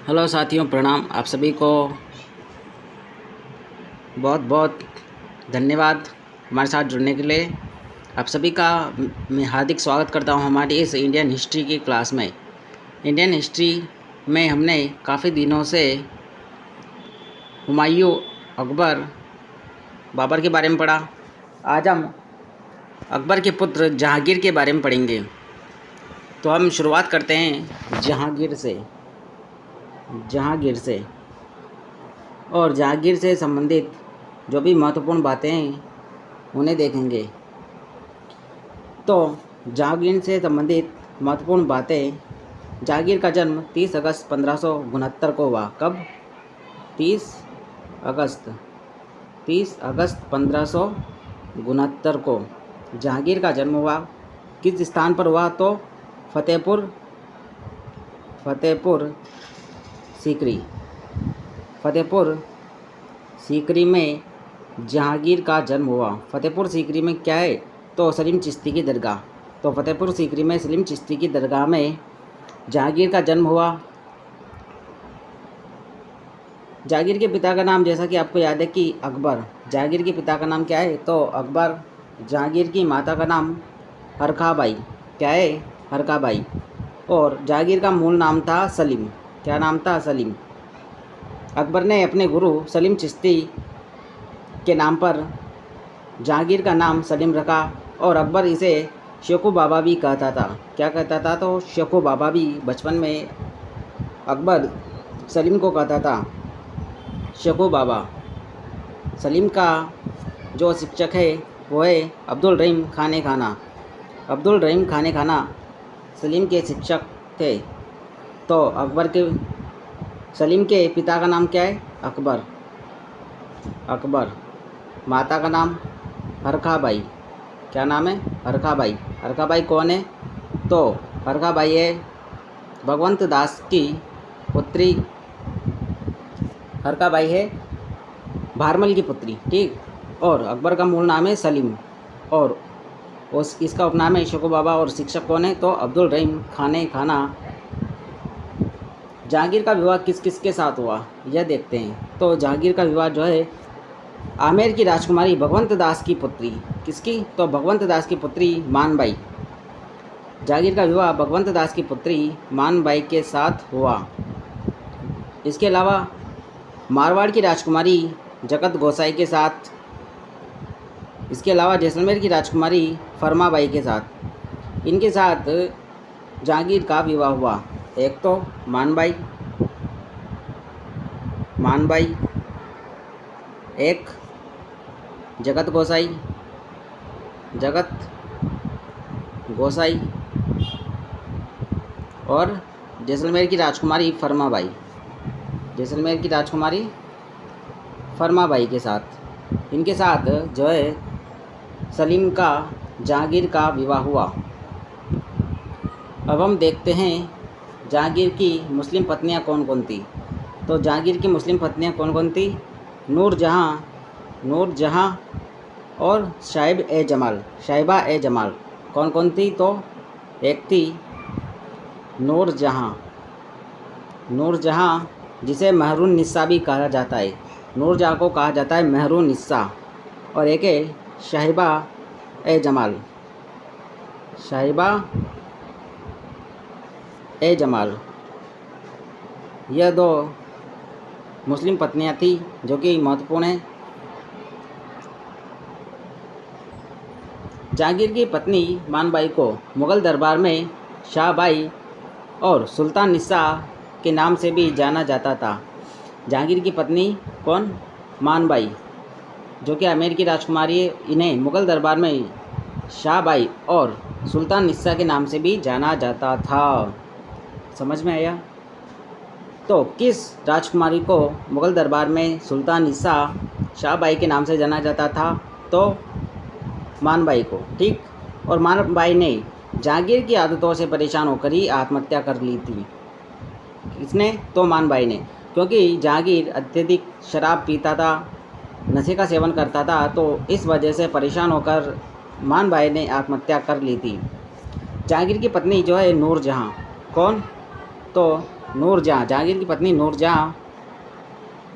Hello साथियों, प्रणाम। आप सभी को बहुत बहुत धन्यवाद हमारे साथ जुड़ने के लिए। आप सभी का मैं हार्दिक स्वागत करता हूं हमारी इस इंडियन हिस्ट्री की क्लास में। इंडियन हिस्ट्री में हमने काफ़ी दिनों से हुमायूं, अकबर, बाबर के बारे में पढ़ा। आज हम अकबर के पुत्र जहांगीर के बारे में पढ़ेंगे। तो हम शुरुआत करते हैं जहांगीर से और जहांगीर से संबंधित जो भी महत्वपूर्ण बातें हैं उन्हें देखेंगे। तो जहांगीर से संबंधित महत्वपूर्ण बातें। जहांगीर का जन्म 30 अगस्त 1569 को हुआ। कब? 30 अगस्त 1569 को जहांगीर का जन्म हुआ। किस स्थान पर हुआ? तो फतेहपुर सीकरी में जहांगीर का जन्म हुआ। फतेहपुर सीकरी में क्या है? तो सलीम चिश्ती की दरगाह। तो फतेहपुर सीकरी में सलीम चिश्ती की दरगाह में जहांगीर का जन्म हुआ। जहांगीर के पिता का नाम, जैसा कि आपको याद है कि अकबर। जहांगीर के पिता का नाम क्या है? तो अकबर। जहांगीर की माता का नाम हरखाबाई। क्या है? हरखाबाई। और जहांगीर का मूल नाम था सलीम। क्या नाम था? सलीम। अकबर ने अपने गुरु सलीम चिश्ती के नाम पर जहांगीर का नाम सलीम रखा और अकबर इसे शेखू बाबा भी कहता था। क्या कहता था? तो शेखू बाबा भी। बचपन में अकबर सलीम को कहता था शेखू बाबा। सलीम का जो शिक्षक है वो है अब्दुल रहीम खाने खाना सलीम के शिक्षक थे। तो सलीम के पिता का नाम क्या है? अकबर। माता का नाम हरखाबाई। क्या नाम है? हरखाबाई। हरखाबाई कौन है? तो हरखाबाई है भगवंत दास की पुत्री। हरखाबाई है भारमल की पुत्री। ठीक। और अकबर का मूल नाम है सलीम और इसका उपनाम है शेखू बाबा। और शिक्षक कौन है? तो अब्दुल रहीम खाना। जहांगीर का विवाह किस किस के साथ हुआ यह देखते हैं। तो जहांगीर का विवाह जो है आमेर की राजकुमारी भगवंत दास की पुत्री। किसकी? तो भगवंत दास की पुत्री मानबाई। जहांगीर का विवाह भगवंत दास की पुत्री मानबाई के साथ हुआ। इसके अलावा मारवाड़ की राजकुमारी जगत गोसाई के साथ। इसके अलावा जैसलमेर की राजकुमारी फरमाबाई के साथ। इनके साथ जहांगीर का विवाह हुआ। एक तो मानबाई, एक जगत गोसाई और जैसलमेर की राजकुमारी फरमाबाई के साथ। इनके साथ जो है सलीम का जहांगीर का विवाह हुआ। अब हम देखते हैं जहांगीर की मुस्लिम पत्नियां कौन कौन थी। तो जहांगीर की मुस्लिम पत्नियां कौन कौन थी? नूरजहां और साहिबा ए जमाल। कौन कौन थी? तो एक थी नूरजहां जिसे महरून निस्सा भी कहा जाता है। नूरजहां को कहा जाता है महरून निस्सा। और एक है साहिबा ए जमाल। यह दो मुस्लिम पत्नियां थी जो कि महत्वपूर्ण है। जहांगीर की पत्नी मानबाई को मुग़ल दरबार में शाहबाई और सुल्तान निस्सा के नाम से भी जाना जाता था। जहांगीर की पत्नी कौन? मानबाई, जो कि आमेर की राजकुमारी है। इन्हें मुग़ल दरबार में शाहबाई और सुल्तान निस्सा के नाम से भी जाना जाता था। समझ में आया? तो किस राजकुमारी को मुग़ल दरबार में सुल्तान निस्सा, शाहबाई के नाम से जाना जाता था? तो मानबाई को। ठीक। और मानबाई ने जहांगीर की आदतों से परेशान होकर ही आत्महत्या कर ली थी। किसने? तो मानबाई ने। क्योंकि जहांगीर अत्यधिक शराब पीता था, नशे का सेवन करता था, तो इस वजह से परेशान होकर मानबाई ने आत्महत्या कर ली थी। जहांगीर की पत्नी जो है नूरजहां। कौन? तो नूरजहाँ, जहांगीर की पत्नी नूरजहाँ,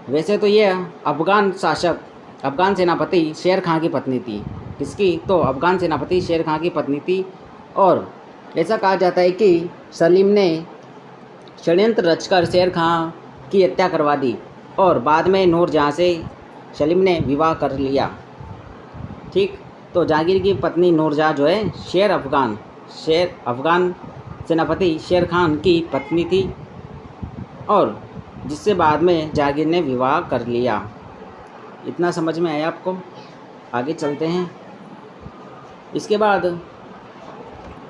वैसे तो ये अफ़गान शासक, अफ़गान सेनापति शेर खां की पत्नी थी। किसकी? तो अफ़गान सेनापति शेर खां की पत्नी थी। और ऐसा कहा जाता है कि सलीम ने षड्यंत्र रचकर शेर खां की हत्या करवा दी और बाद में नूरजहाँ से सलीम ने विवाह कर लिया। ठीक, तो जहांगीर की पत्नी नूरजहाँ जो है शेर अफ़गान सेनापति शेर खान की पत्नी थी और जिससे बाद में जहांगीर ने विवाह कर लिया। इतना समझ में आया आपको? आगे चलते हैं। इसके बाद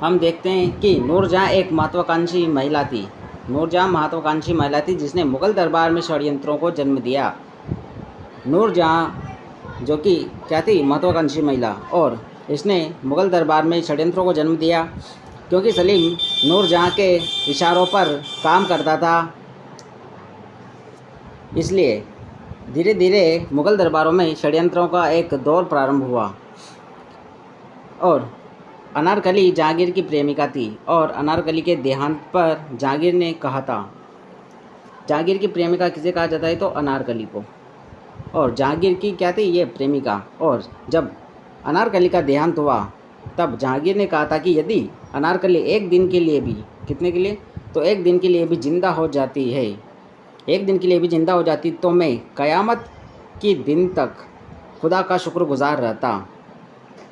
हम देखते हैं कि नूरजहाँ एक महत्वाकांक्षी महिला थी। नूरजहाँ महत्वाकांक्षी महिला थी जिसने मुग़ल दरबार में षड्यंत्रों को जन्म दिया। नूरजहाँ जो कि क्या थी? महत्वाकांक्षी महिला, और इसने मुग़ल दरबार में षड्यंत्रों को जन्म दिया क्योंकि सलीम नूरजहाँ के इशारों पर काम करता था। इसलिए धीरे धीरे मुग़ल दरबारों में षड्यंत्रों का एक दौर प्रारंभ हुआ। और अनारकली जहांगीर की प्रेमिका थी और अनारकली के देहांत पर जहांगीर ने कहा था, जहांगीर की प्रेमिका किसे कहा जाता है? तो अनारकली को। और जहांगीर की क्या थी? ये प्रेमिका। और जब अनारकली का देहांत हुआ तब जहांगीर ने कहा था कि यदि अनारकली एक दिन के लिए भी, कितने के लिए? तो एक दिन के लिए भी जिंदा हो जाती है, एक दिन के लिए भी जिंदा हो जाती तो मैं क़यामत के दिन तक खुदा का शुक्रगुजार रहता।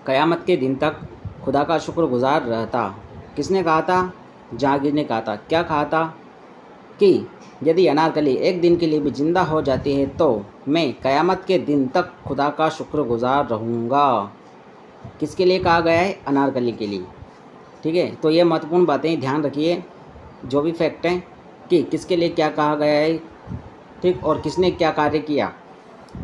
क़यामत के दिन तक खुदा का शुक्रगुजार रहता। किसने कहा था? जहांगीर ने कहा था। क्या कहा था? कि यदि अनारकली एक दिन के लिए भी जिंदा हो जाती है तो मैं क़यामत के दिन तक खुदा का शुक्रगुजार रहूँगा। किसके लिए कहा गया है? अनारकली के लिए। ठीक है, तो ये महत्वपूर्ण बातें ध्यान रखिए, जो भी फैक्ट हैं कि किसके लिए क्या कहा गया है, ठीक, और किसने क्या कार्य किया।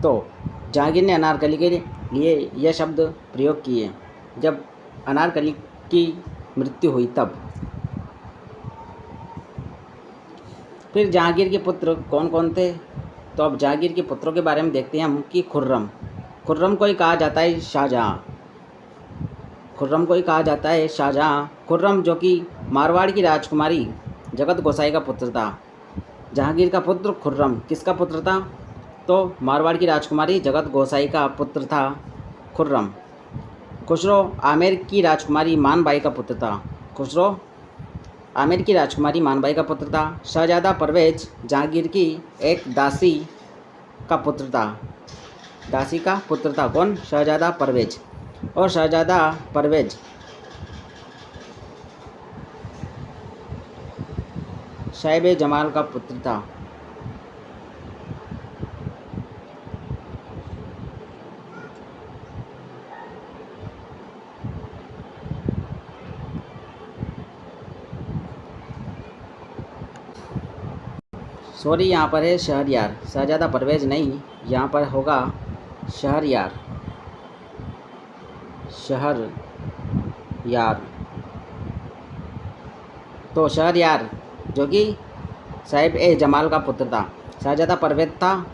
तो जहांगीर ने अनारकली के लिए यह शब्द प्रयोग किए जब अनारकली की मृत्यु हुई तब। फिर जहांगीर के पुत्र कौन कौन थे? तो अब जहांगीर के पुत्रों के बारे में देखते हैं हम कि खुर्रम को ही कहा जाता है शाहजहाँ। खुर्रम को ही कहा जाता है शाहजहाँ। खुर्रम जो कि मारवाड़ की राजकुमारी जगत गोसाई का पुत्र था। जहांगीर का पुत्र खुर्रम किसका पुत्र था? तो मारवाड़ की राजकुमारी जगत गोसाई का पुत्र था खुर्रम। खुसरो आमेर की राजकुमारी मानबाई का पुत्र था। खुसरो आमेर की राजकुमारी मानबाई का पुत्र था। शहजादा परवेज जहांगीर की एक दासी का पुत्र था। दासी का पुत्र था कौन? शहजादा परवेज। और शहजादा परवेज साहिब जमाल का पुत्र था। सॉरी, यहाँ पर है शहरयार, शहजादा परवेज नहीं, यहाँ पर होगा शहरयार। शहरयार तो शहरयार जो कि साहिब ए जमाल का पुत्र था। शहजादा परवेज था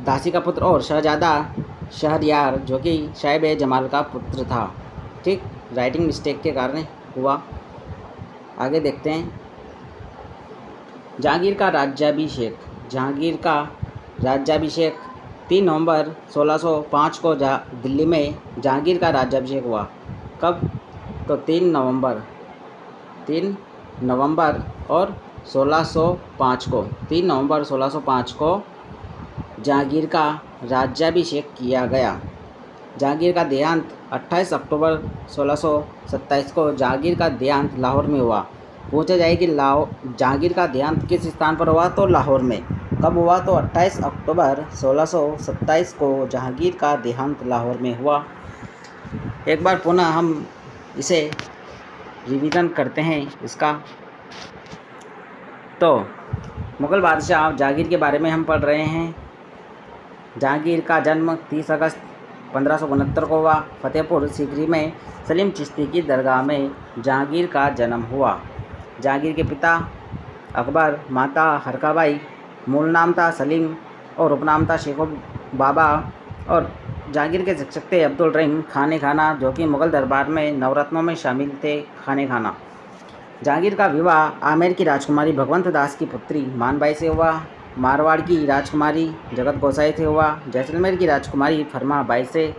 दासी का पुत्र और शहजादा शहरयार जो कि साहिब ए जमाल का पुत्र था। ठीक, राइटिंग मिस्टेक के कारण हुआ। आगे देखते हैं। जहांगीर का राज्याभिषेक। जहांगीर का राज्याभिषेक 3 नवंबर 1605 को दिल्ली में जहांगीर का राज्याभिषेक हुआ। कब? तो 3 नवंबर और 1605 को, 3 नवंबर 1605 को जहांगीर का राज्याभिषेक किया गया। जहांगीर का देहांत 28 अक्टूबर 1627 को जहांगीर का देहांत लाहौर में हुआ। पूछा जाए कि जहांगीर का देहांत किस स्थान पर हुआ? तो लाहौर में। कब हुआ? तो 28 अक्टूबर 1627 को जहांगीर का देहांत लाहौर में हुआ। एक बार पुनः हम इसे रिवीजन करते हैं इसका। तो मुग़ल बादशाह जहांगीर के बारे में हम पढ़ रहे हैं। जहांगीर का जन्म 30 अगस्त 1569 को हुआ। फतेहपुर सीकरी में सलीम चिश्ती की दरगाह में जहांगीर का जन्म हुआ। जहांगीर के पिता अकबर, माता हरकाबाई, मूल नाम था सलीम और उपनाम था शेखो बाबा। और जहांगीर के शिक्षक थे अब्दुल रहीम खाने खाना जो कि मुग़ल दरबार में नवरत्नों में शामिल थे खाने खाना। जहांगीर का विवाह आमेर की राजकुमारी भगवंत दास की पुत्री मानबाई से हुआ। मारवाड़ की राजकुमारी जगत गोसाई से हुआ। जैसलमेर की राजकुमारी फरमा बाई से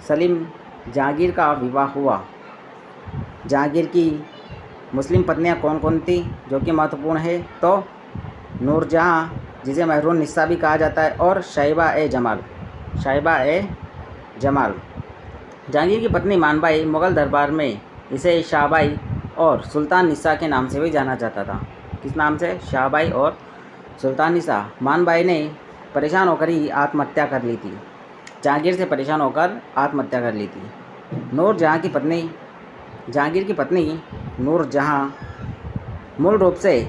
सलीम जहांगीर का विवाह हुआ। जहांगीर की मुस्लिम पत्नियां कौन कौन थी जो कि महत्वपूर्ण है, तो नूरजहाँ, जिसे महरून निस्सा भी कहा जाता है, और शाहिबा ए जमाल। जहांगीर की पत्नी मानबाई मुग़ल दरबार में इसे शाहबाई और सुल्तान निस्सा के नाम से भी जाना जाता था। किस नाम से? शाहबाई और सुल्तान निस्सा। मानबाई ने परेशान होकर ही आत्महत्या कर ली थी। जहांगीर से परेशान होकर आत्महत्या कर ली थी। जहांगीर की पत्नी नूरजहाँ मूल रूप से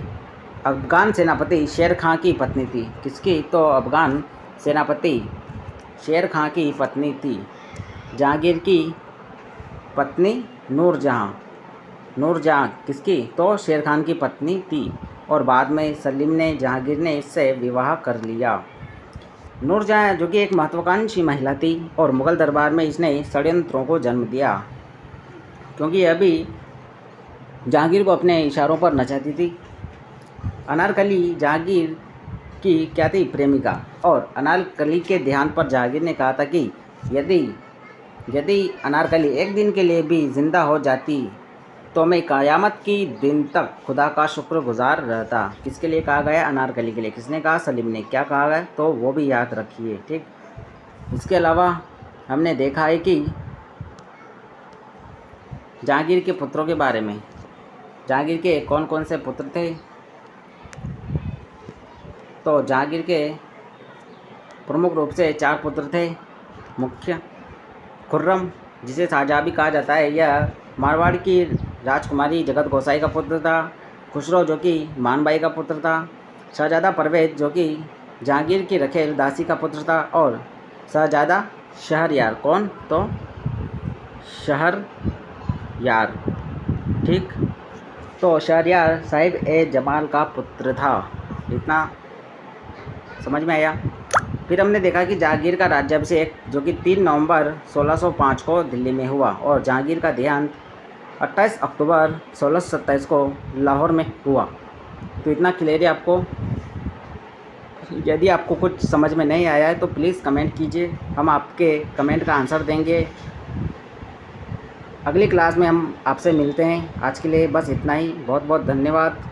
अफ़गान सेनापति शेर खां की पत्नी थी। किसकी? तो अफ़गान सेनापति शेर खां की पत्नी थी। जहांगीर की पत्नी नूरजहाँ किसकी? तो शेर खान की पत्नी थी, और बाद में जहांगीर ने इससे विवाह कर लिया। नूरजहाँ जो कि एक महत्वाकांक्षी महिला थी, और मुग़ल दरबार में इसने षड्यंत्रों को जन्म दिया, क्योंकि अभी जहांगीर को अपने इशारों पर नचाती थी। अनारकली जहांगीर की क्या थी? प्रेमिका। और अनारकली के ध्यान पर जहांगीर ने कहा था कि यदि अनारकली एक दिन के लिए भी ज़िंदा हो जाती तो मैं क़यामत की दिन तक खुदा का शुक्रगुज़ार रहता। किसके लिए कहा गया? अनारकली के लिए। किसने कहा? सलीम ने। क्या कहा गया? तो वो भी याद रखिए, ठीक। इसके अलावा हमने देखा है कि जहांगीर के पुत्रों के बारे में, जहांगीर के कौन कौन से पुत्र थे, तो जहांगीर के प्रमुख रूप से 4 पुत्र थे। मुख्य खुर्रम, जिसे शाहजहाँ भी कहा जाता है, यह मारवाड़ की राजकुमारी जगत गोसाई का पुत्र था। खुसरो जो कि मानबाई का पुत्र था। शहजादा परवेज़ जो कि जहांगीर की रखेल दासी का पुत्र था। और शहजादा शहरयार। कौन? तो शहरयार, ठीक। तो शहरयार साहिब ए जमाल का पुत्र था। इतना समझ में आया। फिर हमने देखा कि जहांगीर का राज्याभिषेक जो कि 3 नवंबर 1605 को दिल्ली में हुआ, और जहांगीर का देहांत 28 अक्टूबर 1627 को लाहौर में हुआ। तो इतना क्लियर है आपको। यदि आपको कुछ समझ में नहीं आया है तो प्लीज़ कमेंट कीजिए, हम आपके कमेंट का आंसर देंगे। अगली क्लास में हम आपसे मिलते हैं। आज के लिए बस इतना ही। बहुत बहुत धन्यवाद।